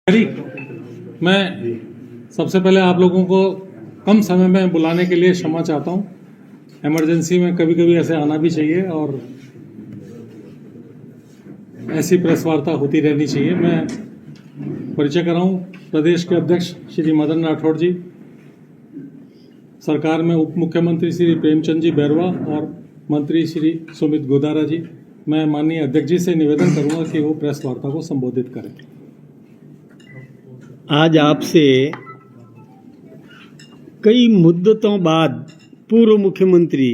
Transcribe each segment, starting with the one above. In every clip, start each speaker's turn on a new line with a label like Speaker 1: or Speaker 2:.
Speaker 1: मैं सबसे पहले आप लोगों को कम समय में बुलाने के लिए क्षमा चाहता हूं। इमरजेंसी में कभी कभी ऐसे आना भी चाहिए और ऐसी प्रेस वार्ता होती रहनी चाहिए। मैं परिचय कराऊं, प्रदेश के अध्यक्ष श्री मदन राठौड़ जी, सरकार में उप मुख्यमंत्री श्री प्रेमचंद जी बैरवा और मंत्री श्री सुमित गोदारा जी। मैं माननीय अध्यक्ष जी से निवेदन करूंगा कि वो प्रेस वार्ता को संबोधित करें।
Speaker 2: आज आपसे कई मुद्दतों बाद पूर्व मुख्यमंत्री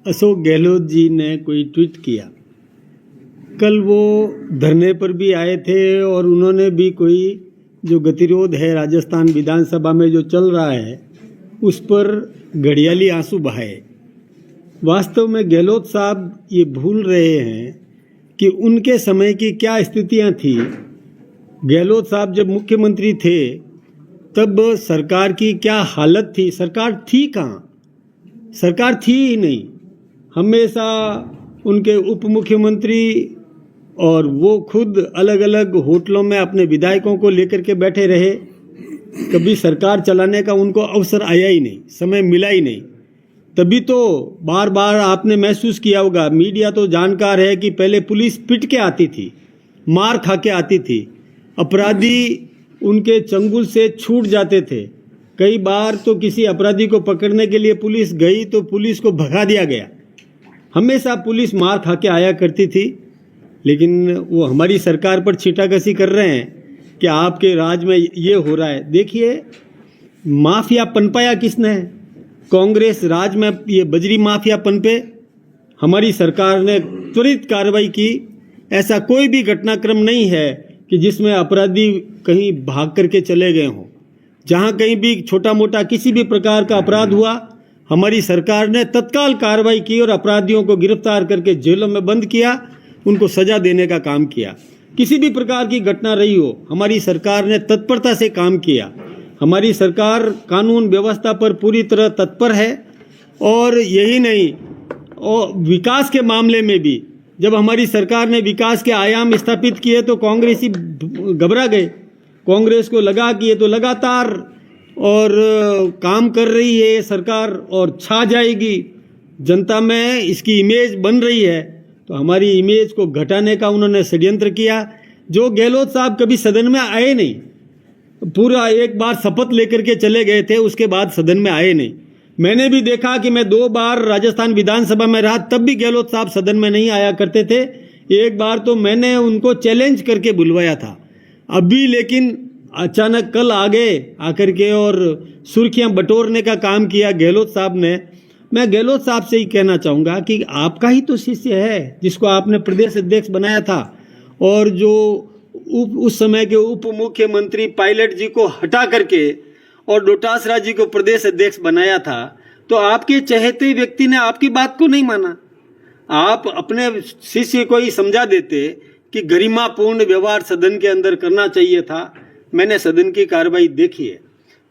Speaker 2: अशोक गहलोत जी ने कोई ट्वीट किया। कल वो धरने पर भी आए थे और उन्होंने भी कोई जो गतिरोध है राजस्थान विधानसभा में जो चल रहा है उस पर घड़ियाली आंसू बहाए। वास्तव में गहलोत साहब ये भूल रहे हैं कि उनके समय की क्या स्थितियां थी। गहलोत साहब जब मुख्यमंत्री थे तब सरकार की क्या हालत थी। सरकार थी कहाँ, सरकार थी ही नहीं। हमेशा उनके उप मुख्यमंत्री और वो खुद अलग अलग होटलों में अपने विधायकों को लेकर के बैठे रहे। कभी सरकार चलाने का उनको अवसर आया ही नहीं, समय मिला ही नहीं। तभी तो बार बार आपने महसूस किया होगा, मीडिया तो जानकार है कि पहले पुलिस पिट के आती थी, मार खा के आती थी, अपराधी उनके चंगुल से छूट जाते थे। कई बार तो किसी अपराधी को पकड़ने के लिए पुलिस गई तो पुलिस को भगा दिया गया। हमेशा पुलिस मार खा के आया करती थी। लेकिन वो हमारी सरकार पर छींटाकशी कर रहे हैं कि आपके राज में ये हो रहा है। देखिए, माफिया पनपाया किसने है? कांग्रेस राज में ये बजरी माफिया पनपे। हमारी सरकार ने त्वरित कार्रवाई की। ऐसा कोई भी घटनाक्रम नहीं है कि जिसमें अपराधी कहीं भाग करके चले गए हों। जहां कहीं भी छोटा मोटा किसी भी प्रकार का अपराध हुआ, हमारी सरकार ने तत्काल कार्रवाई की और अपराधियों को गिरफ्तार करके जेलों में बंद किया, उनको सजा देने का काम किया। किसी भी प्रकार की घटना रही हो, हमारी सरकार ने तत्परता से काम किया। हमारी सरकार कानून व्यवस्था पर पूरी तरह तत्पर है। और यही नहीं, और विकास के मामले में भी जब हमारी सरकार ने विकास के आयाम स्थापित किए तो कांग्रेसी घबरा गए। कांग्रेस को लगा कि ये तो लगातार और काम कर रही है ये सरकार और छा जाएगी, जनता में इसकी इमेज बन रही है। तो हमारी इमेज को घटाने का उन्होंने षड्यंत्र किया। जो गहलोत साहब कभी सदन में आए नहीं, पूरा एक बार शपथ लेकर के चले गए थे, उसके बाद सदन में आए नहीं। मैंने भी देखा कि मैं 2 बार राजस्थान विधानसभा में रहा, तब भी गहलोत साहब सदन में नहीं आया करते थे। एक बार तो मैंने उनको चैलेंज करके बुलवाया था। अभी लेकिन अचानक कल आ गए आकर के और सुर्खियां बटोरने का काम किया गहलोत साहब ने। मैं गहलोत साहब से ही कहना चाहूँगा कि आपका ही तो शिष्य है जिसको आपने प्रदेश अध्यक्ष बनाया था, और जो उस समय के उप मुख्यमंत्री पायलट जी को हटा करके और डोटासरा जी को प्रदेश अध्यक्ष बनाया था। तो आपके चहेते व्यक्ति ने आपकी बात को नहीं माना। आप अपने शिष्य को ही समझा देते कि गरिमापूर्ण व्यवहार सदन के अंदर करना चाहिए था। मैंने सदन की कार्रवाई देखी है।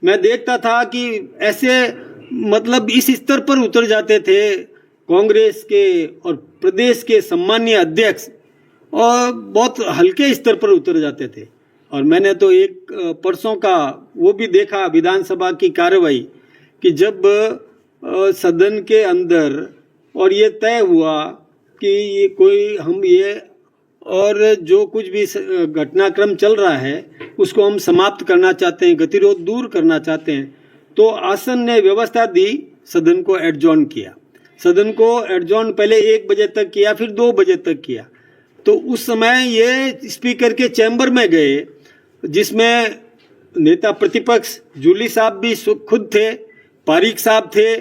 Speaker 2: मैं देखता था कि ऐसे मतलब इस स्तर पर उतर जाते थे कांग्रेस के और प्रदेश के सम्मानीय अध्यक्ष, और बहुत हल्के स्तर पर उतर जाते थे। और मैंने तो एक परसों का वो भी देखा विधानसभा की कार्रवाई कि जब सदन के अंदर और ये तय हुआ कि ये कोई हम ये और जो कुछ भी घटनाक्रम चल रहा है उसको हम समाप्त करना चाहते हैं, गतिरोध दूर करना चाहते हैं, तो आसन ने व्यवस्था दी, सदन को एडजॉर्न किया। सदन को एडजॉर्न पहले 1 बजे तक किया, फिर 2 बजे तक किया। तो उस समय ये स्पीकर के चैम्बर में गए, जिसमें नेता प्रतिपक्ष जूली साहब भी खुद थे, पारीक साहब थे,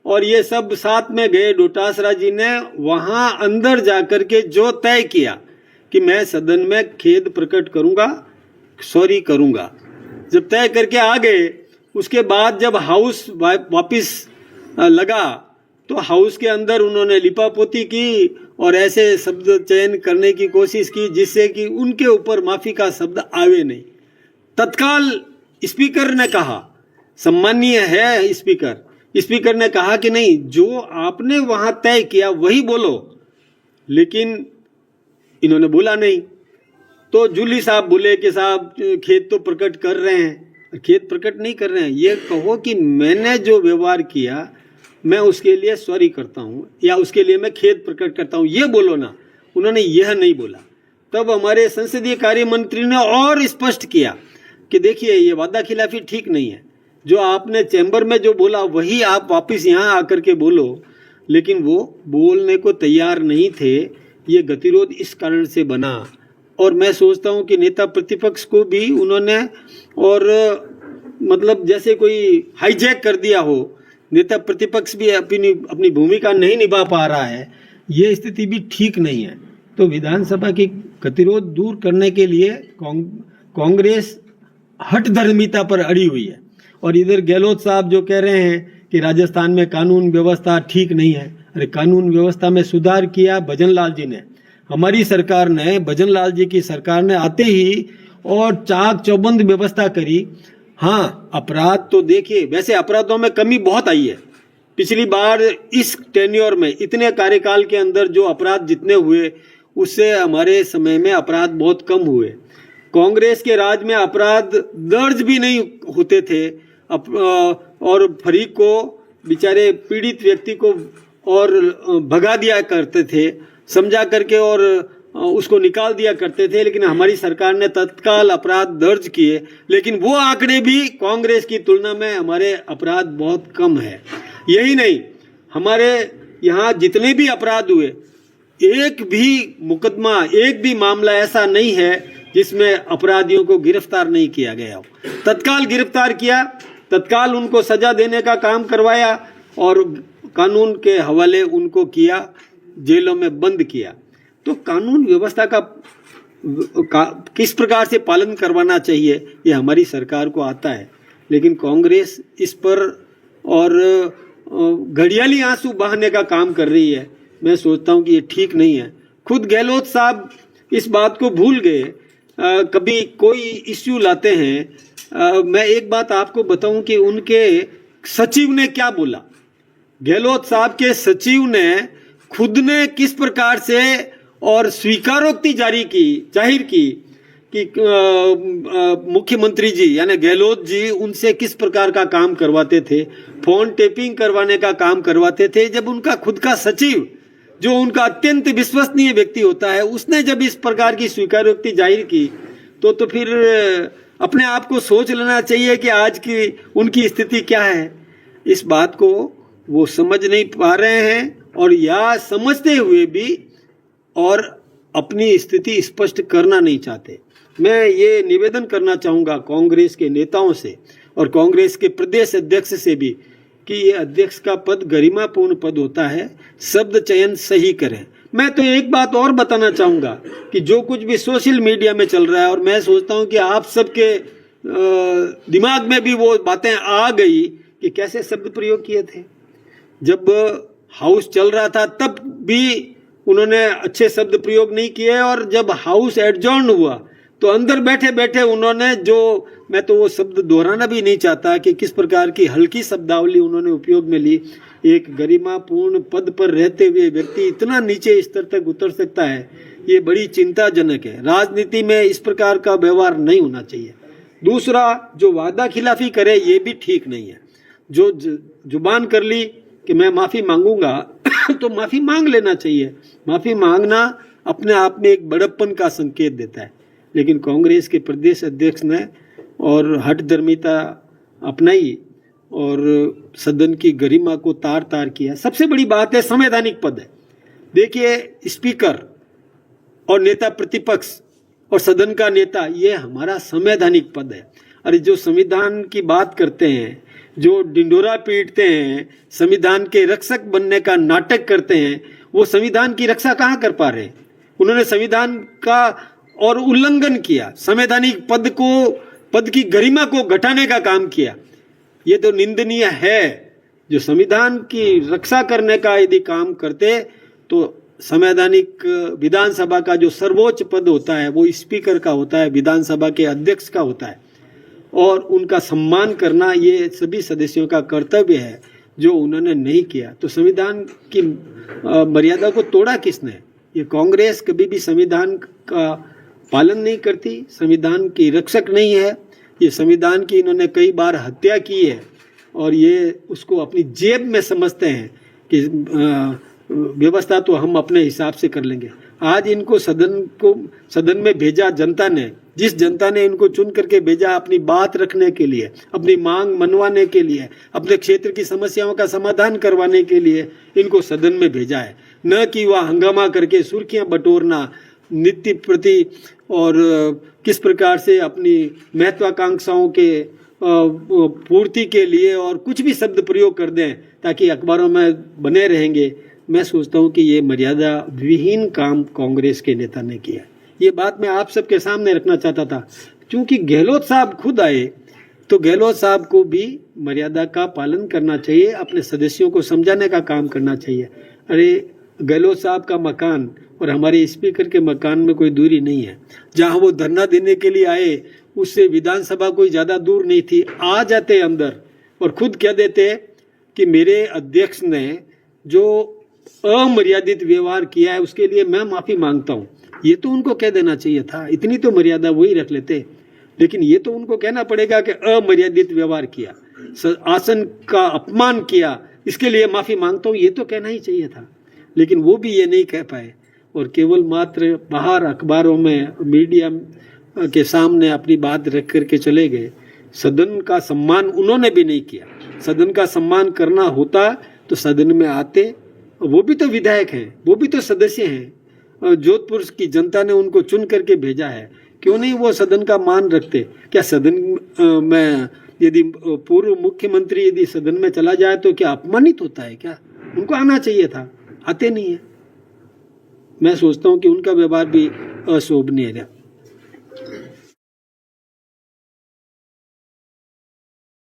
Speaker 2: और ये सब साथ में गए। डोटासरा जी ने वहां अंदर जाकर के जो तय किया कि मैं सदन में खेद प्रकट करूंगा, सॉरी करूंगा, जब तय करके आ गए, उसके बाद जब हाउस वापिस लगा तो हाउस के अंदर उन्होंने लिपापोती की और ऐसे शब्द चयन करने की कोशिश की जिससे कि उनके ऊपर माफी का शब्द आवे नहीं। तत्काल स्पीकर ने कहा, सम्मानीय है स्पीकर ने कहा कि नहीं, जो आपने वहां तय किया वही बोलो। लेकिन इन्होंने बोला नहीं। तो जूली साहब बोले कि साहब खेद तो प्रकट कर रहे हैं, खेद प्रकट नहीं कर रहे हैं, ये कहो कि मैंने जो व्यवहार किया मैं उसके लिए सॉरी करता हूँ या उसके लिए मैं खेद प्रकट करता हूँ, ये बोलो ना। उन्होंने यह नहीं बोला। तब हमारे संसदीय कार्य मंत्री ने और स्पष्ट किया कि देखिए ये वादा खिलाफी ठीक नहीं है, जो आपने चैम्बर में जो बोला वही आप वापस यहाँ आकर के बोलो, लेकिन वो बोलने को तैयार नहीं थे। ये गतिरोध इस कारण से बना। और मैं सोचता हूँ कि नेता प्रतिपक्ष को भी उन्होंने और मतलब जैसे कोई हाईजैक कर दिया हो, नेता प्रतिपक्ष भी अपनी भूमिका नहीं निभा पा रहा है, ये स्थिति भी ठीक नहीं है। तो विधानसभा की गतिरोध दूर करने के लिए कांग्रेस हठधर्मिता पर अड़ी हुई है। और इधर गहलोत साहब जो कह रहे हैं कि राजस्थान में कानून व्यवस्था ठीक नहीं है, अरे कानून व्यवस्था में सुधार किया भजन लाल जी ने, हमारी सरकार ने, भजन लाल जी की सरकार ने आते ही और चाक चौबंद व्यवस्था करी। हाँ, अपराध तो देखिए, वैसे अपराधों में कमी बहुत आई है। पिछली बार इस टेन्योर में, इतने कार्यकाल के अंदर जो अपराध जितने हुए उससे हमारे समय में अपराध बहुत कम हुए। कांग्रेस के राज में अपराध दर्ज भी नहीं होते थे और फरीक को, बेचारे पीड़ित व्यक्ति को और भगा दिया करते थे, समझा करके और उसको निकाल दिया करते थे। लेकिन हमारी सरकार ने तत्काल अपराध दर्ज किए, लेकिन वो आंकड़े भी कांग्रेस की तुलना में हमारे अपराध बहुत कम है। यही नहीं, हमारे यहाँ जितने भी अपराध हुए, एक भी मुकदमा, एक भी मामला ऐसा नहीं है जिसमें अपराधियों को गिरफ्तार नहीं किया गया हो। तत्काल गिरफ्तार किया, तत्काल उनको सजा देने का काम करवाया और कानून के हवाले उनको किया, जेलों में बंद किया। तो कानून व्यवस्था का किस प्रकार से पालन करवाना चाहिए ये हमारी सरकार को आता है, लेकिन कांग्रेस इस पर और घड़ियाली आंसू बहाने का काम कर रही है। मैं सोचता हूँ कि ये ठीक नहीं है। खुद गहलोत साहब इस बात को भूल गए। कभी कोई इश्यू लाते हैं, मैं एक बात आपको बताऊं कि उनके सचिव ने क्या बोला। गहलोत साहब के सचिव ने खुद ने किस प्रकार से और स्वीकारोक्ति जाहिर की कि मुख्यमंत्री जी यानी गहलोत जी उनसे किस प्रकार का काम करवाते थे, फोन टेपिंग करवाने का काम करवाते थे। जब उनका खुद का सचिव, जो उनका अत्यंत विश्वसनीय व्यक्ति होता है, उसने जब इस प्रकार की स्वीकारोक्ति जाहिर की तो फिर अपने आप को सोच लेना चाहिए कि आज की उनकी स्थिति क्या है। इस बात को वो समझ नहीं पा रहे हैं और या समझते हुए भी और अपनी स्थिति स्पष्ट करना नहीं चाहते। मैं ये निवेदन करना चाहूँगा कांग्रेस के नेताओं से और कांग्रेस के प्रदेश अध्यक्ष से भी कि ये अध्यक्ष का पद गरिमापूर्ण पद होता है, शब्द चयन सही करें। मैं तो एक बात और बताना चाहूँगा कि जो कुछ भी सोशल मीडिया में चल रहा है, और मैं सोचता हूँ कि आप सबके दिमाग में भी वो बातें आ गई कि कैसे शब्द प्रयोग किए थे। जब हाउस चल रहा था तब भी उन्होंने अच्छे शब्द प्रयोग नहीं किए, और जब हाउस एडजॉर्न हुआ तो अंदर बैठे बैठे उन्होंने जो, मैं तो वो शब्द दोहराना भी नहीं चाहता कि किस प्रकार की हल्की शब्दावली उन्होंने उपयोग में ली। एक गरिमापूर्ण पद पर रहते हुए व्यक्ति इतना नीचे स्तर तक उतर सकता है, ये बड़ी चिंताजनक है। राजनीति में इस प्रकार का व्यवहार नहीं होना चाहिए। दूसरा, जो वादा खिलाफी करे ये भी ठीक नहीं है। जो जुबान कर ली कि मैं माफ़ी मांगूंगा तो माफ़ी मांग लेना चाहिए। माफ़ी मांगना अपने आप में एक बड़प्पन का संकेत देता है, लेकिन कांग्रेस के प्रदेश अध्यक्ष ने और हठधर्मिता अपनाई और सदन की गरिमा को तार तार किया। सबसे बड़ी बात है संवैधानिक पद है। देखिए, स्पीकर और नेता प्रतिपक्ष और सदन का नेता, ये हमारा संवैधानिक पद है। अरे जो संविधान की बात करते हैं, जो डिंडोरा पीटते हैं, संविधान के रक्षक बनने का नाटक करते हैं, वो संविधान की रक्षा कहाँ कर पा रहे हैं? उन्होंने संविधान का और उल्लंघन किया, संवैधानिक पद की गरिमा को घटाने का काम किया। ये तो निंदनीय है। जो संविधान की रक्षा करने का यदि काम करते तो संवैधानिक विधानसभा का जो सर्वोच्च पद होता है वो स्पीकर का होता है, विधानसभा के अध्यक्ष का होता है, और उनका सम्मान करना ये सभी सदस्यों का कर्तव्य है, जो उन्होंने नहीं किया। तो संविधान की मर्यादा को तोड़ा किसने? ये कांग्रेस कभी भी संविधान का पालन नहीं करती, संविधान की रक्षक नहीं है, ये संविधान की इन्होंने कई बार हत्या की है और ये उसको अपनी जेब में समझते हैं कि व्यवस्था तो हम अपने हिसाब से कर लेंगे। आज इनको सदन में भेजा जनता ने, जिस जनता ने इनको चुन करके भेजा अपनी बात रखने के लिए, अपनी मांग मनवाने के लिए, अपने क्षेत्र की समस्याओं का समाधान करवाने के लिए इनको सदन में भेजा है, न कि वह हंगामा करके सुर्खियां बटोरना नित्य प्रति और किस प्रकार से अपनी महत्वाकांक्षाओं के पूर्ति के लिए और कुछ भी शब्द प्रयोग कर दें ताकि अखबारों में बने रहेंगे। मैं सोचता हूं कि ये मर्यादा विहीन काम कांग्रेस के नेता ने किया। ये बात मैं आप सबके सामने रखना चाहता था, क्योंकि गहलोत साहब खुद आए तो गहलोत साहब को भी मर्यादा का पालन करना चाहिए, अपने सदस्यों को समझाने का काम करना चाहिए। अरे गहलोत साहब का मकान और हमारे स्पीकर के मकान में कोई दूरी नहीं है। जहां वो धरना देने के लिए आए उससे विधानसभा कोई ज़्यादा दूर नहीं थी। आ जाते अंदर और खुद कह देते कि मेरे अध्यक्ष ने जो अमर्यादित व्यवहार किया है उसके लिए मैं माफ़ी मांगता हूँ। ये तो उनको कह देना चाहिए था, इतनी तो मर्यादा वही रख लेते। लेकिन ये तो उनको कहना पड़ेगा कि अमर्यादित व्यवहार किया, आसन का अपमान किया, इसके लिए माफ़ी मांगता हूँ, ये तो कहना ही चाहिए था। लेकिन वो भी ये नहीं कह पाए और केवल मात्र बाहर अखबारों में मीडिया के सामने अपनी बात रख करके चले गए। सदन का सम्मान उन्होंने भी नहीं किया। सदन का सम्मान करना होता तो सदन में आते, वो भी तो विधायक हैं, वो भी तो सदस्य हैं। जोधपुर की जनता ने उनको चुन करके भेजा है, क्यों नहीं वो सदन का मान रखते? क्या सदन में यदि पूर्व मुख्यमंत्री यदि सदन में चला जाए तो क्या अपमानित होता है? क्या उनको आना चाहिए था, आते नहीं है। मैं सोचता हूं कि उनका व्यवहार भी अशोभनीय है।